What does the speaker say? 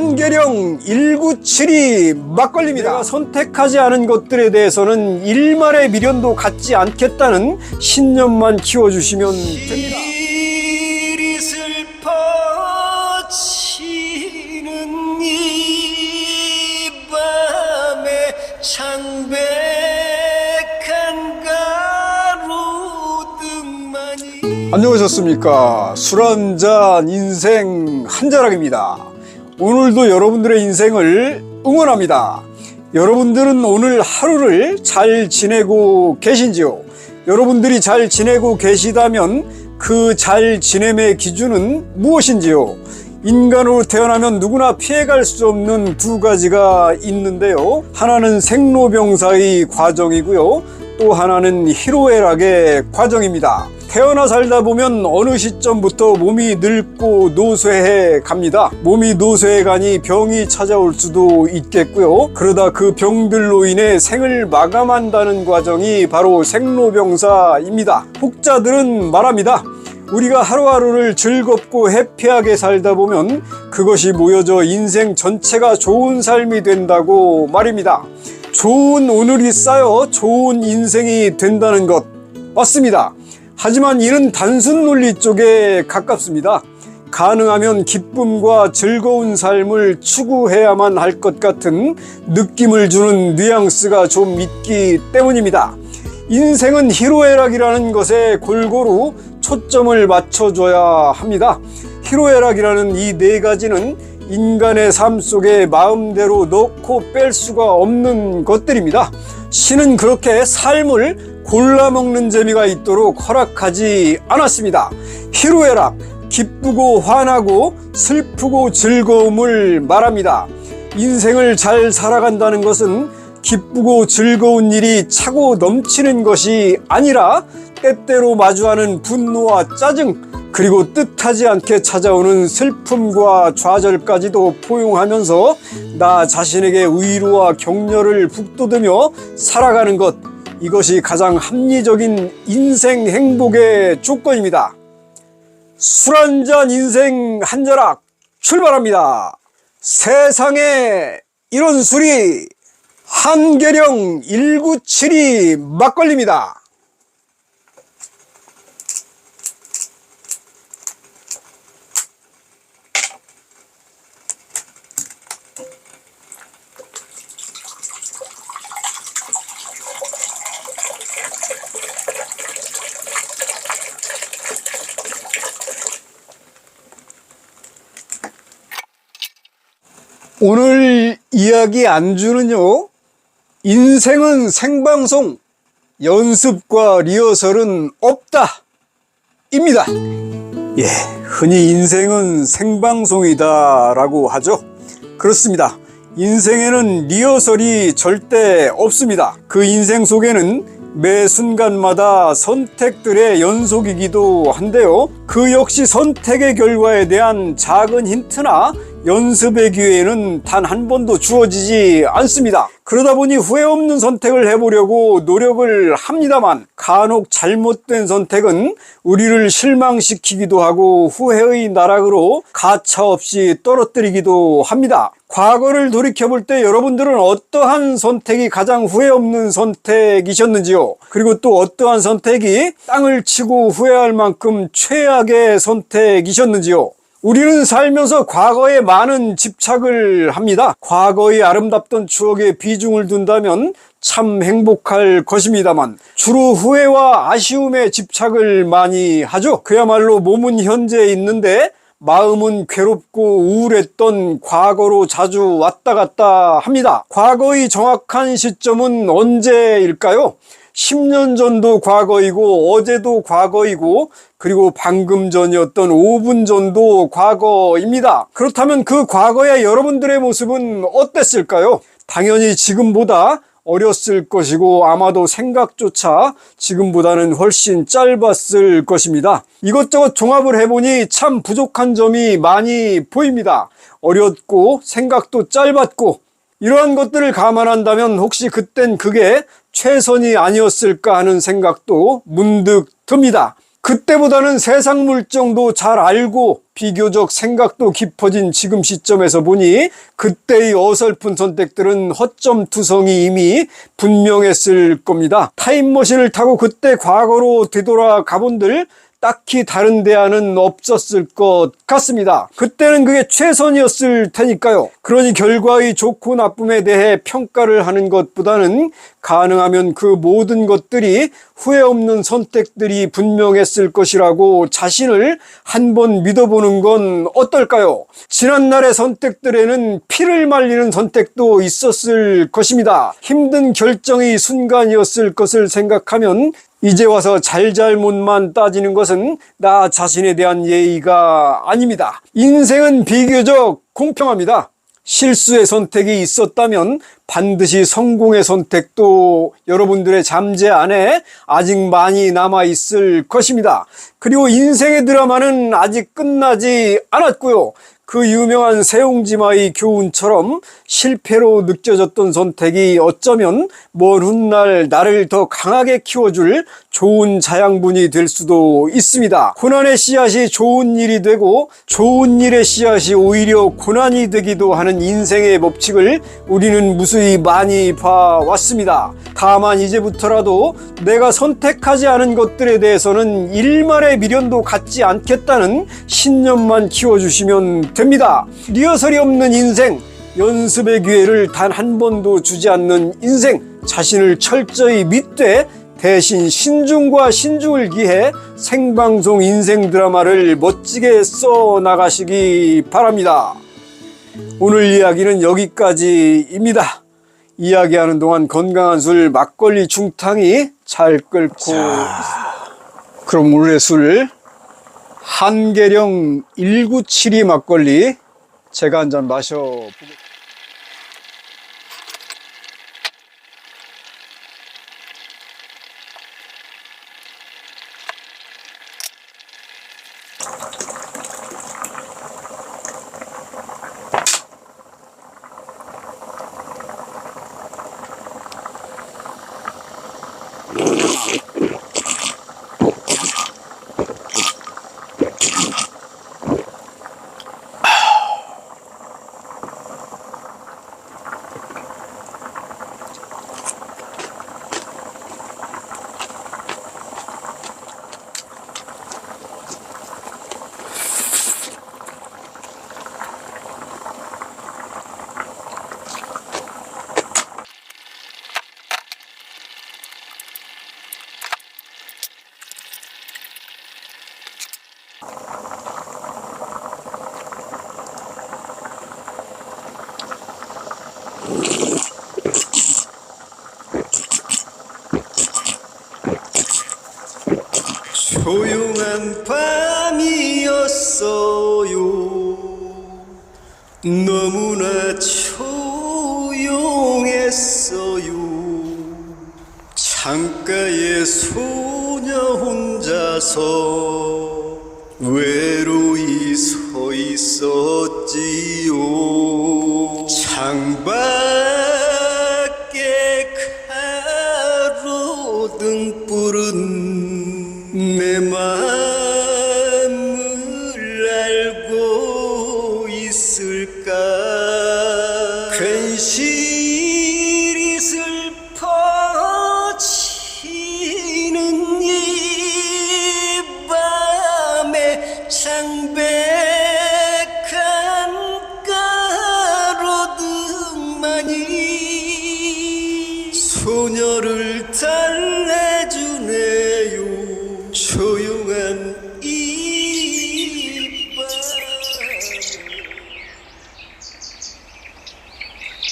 한계령 1972 막걸리입니다. 내가 선택하지 않은 것들에 대해서는 일말의 미련도 갖지 않겠다는 신념만 키워주시면 됩니다. 이리 슬퍼지는 이 밤에 창백한 가로등만이. 안녕하셨습니까? 술 한잔 인생 한자락입니다. 오늘도 여러분들의 인생을 응원합니다. 여러분들은 오늘 하루를 잘 지내고 계신지요? 여러분들이 잘 지내고 계시다면 그 잘 지냄의 기준은 무엇인지요? 인간으로 태어나면 누구나 피해갈 수 없는 두 가지가 있는데요. 하나는 생로병사의 과정이고요. 또 하나는 희로애락의 과정입니다. 태어나 살다 보면 어느 시점부터 몸이 늙고 노쇠해 갑니다. 몸이 노쇠해 가니 병이 찾아올 수도 있겠고요. 그러다 그 병들로 인해 생을 마감한다는 과정이 바로 생로병사입니다. 혹자들은 말합니다. 우리가 하루하루를 즐겁고 해피하게 살다 보면 그것이 모여져 인생 전체가 좋은 삶이 된다고 말입니다. 좋은 오늘이 쌓여 좋은 인생이 된다는 것 맞습니다. 하지만 이는 단순 논리 쪽에 가깝습니다. 가능하면 기쁨과 즐거운 삶을 추구해야만 할 것 같은 느낌을 주는 뉘앙스가 좀 있기 때문입니다. 인생은 희로애락이라는 것에 골고루 초점을 맞춰줘야 합니다. 희로애락이라는 이 네 가지는 인간의 삶 속에 마음대로 넣고 뺄 수가 없는 것들입니다. 신은 그렇게 삶을 골라먹는 재미가 있도록 허락하지 않았습니다. 희로애락, 기쁘고 화나고 슬프고 즐거움을 말합니다. 인생을 잘 살아간다는 것은 기쁘고 즐거운 일이 차고 넘치는 것이 아니라 때때로 마주하는 분노와 짜증, 그리고 뜻하지 않게 찾아오는 슬픔과 좌절까지도 포용하면서 나 자신에게 위로와 격려를 북돋으며 살아가는 것, 이것이 가장 합리적인 인생 행복의 조건입니다. 술 한잔 인생 한자락 출발합니다. 세상에 이런 술이 한계령 1972 막걸리입니다. 오늘 이야기 안주는요, 인생은 생방송, 연습과 리허설은 없다 입니다. 예, 흔히 인생은 생방송이다 라고 하죠. 그렇습니다. 인생에는 리허설이 절대 없습니다. 그 인생 속에는 매 순간마다 선택들의 연속이기도 한데요. 그 역시 선택의 결과에 대한 작은 힌트나 연습의 기회는 단 한 번도 주어지지 않습니다. 그러다 보니 후회 없는 선택을 해보려고 노력을 합니다만 간혹 잘못된 선택은 우리를 실망시키기도 하고 후회의 나락으로 가차없이 떨어뜨리기도 합니다. 과거를 돌이켜볼 때 여러분들은 어떠한 선택이 가장 후회 없는 선택이셨는지요? 그리고 또 어떠한 선택이 땅을 치고 후회할 만큼 최악의 선택이셨는지요? 우리는 살면서 과거에 많은 집착을 합니다. 과거의 아름답던 추억에 비중을 둔다면 참 행복할 것입니다만 주로 후회와 아쉬움에 집착을 많이 하죠. 그야말로 몸은 현재에 있는데 마음은 괴롭고 우울했던 과거로 자주 왔다 갔다 합니다. 과거의 정확한 시점은 언제일까요? 10년 전도 과거이고 어제도 과거이고 그리고 방금 전이었던 5분 전도 과거입니다. 그렇다면 그 과거의 여러분들의 모습은 어땠을까요? 당연히 지금보다 어렸을 것이고 아마도 생각조차 지금보다는 훨씬 짧았을 것입니다. 이것저것 종합을 해보니 참 부족한 점이 많이 보입니다. 어렸고 생각도 짧았고 이러한 것들을 감안한다면 혹시 그땐 그게 최선이 아니었을까 하는 생각도 문득 듭니다. 그때보다는 세상 물정도 잘 알고 비교적 생각도 깊어진 지금 시점에서 보니 그때의 어설픈 선택들은 허점투성이 이미 분명했을 겁니다. 타임머신을 타고 그때 과거로 되돌아가 본들 딱히 다른 대안은 없었을 것 같습니다. 그때는 그게 최선이었을 테니까요. 그러니 결과의 좋고 나쁨에 대해 평가를 하는 것보다는 가능하면 그 모든 것들이 후회 없는 선택들이 분명했을 것이라고 자신을 한번 믿어보는 건 어떨까요? 지난날의 선택들에는 피를 말리는 선택도 있었을 것입니다. 힘든 결정의 순간이었을 것을 생각하면 이제 와서 잘잘못만 따지는 것은 나 자신에 대한 예의가 아닙니다. 인생은 비교적 공평합니다. 실수의 선택이 있었다면 반드시 성공의 선택도 여러분들의 잠재 안에 아직 많이 남아 있을 것입니다. 그리고 인생의 드라마는 아직 끝나지 않았고요. 그 유명한 세옹지마의 교훈처럼 실패로 느껴졌던 선택이 어쩌면 먼 훗날 나를 더 강하게 키워줄 좋은 자양분이 될 수도 있습니다. 고난의 씨앗이 좋은 일이 되고 좋은 일의 씨앗이 오히려 고난이 되기도 하는 인생의 법칙을 우리는 무수히 많이 봐왔습니다. 다만 이제부터라도 내가 선택하지 않은 것들에 대해서는 일말의 미련도 갖지 않겠다는 신념만 키워주시면 됩니다. 리허설이 없는 인생, 연습의 기회를 단 한 번도 주지 않는 인생, 자신을 철저히 믿되 대신 신중과 신중을 기해 생방송 인생 드라마를 멋지게 써나가시기 바랍니다. 오늘 이야기는 여기까지입니다. 이야기하는 동안 건강한 술 막걸리 중탕이 잘 끓고 그럼 오늘의 술 한계령 1972 막걸리 제가 한 잔 마셔보겠습니다. 조용한 밤이었어요. 너무나 조용했어요. 창가에 소녀 혼자서 외로이 서 있었지요. 창밖에 가로등불은 내 마음을 알고 있을까. 괜시리 슬퍼지는 이 밤에 창백한 가로등만이 소녀를 달래주네요. 조용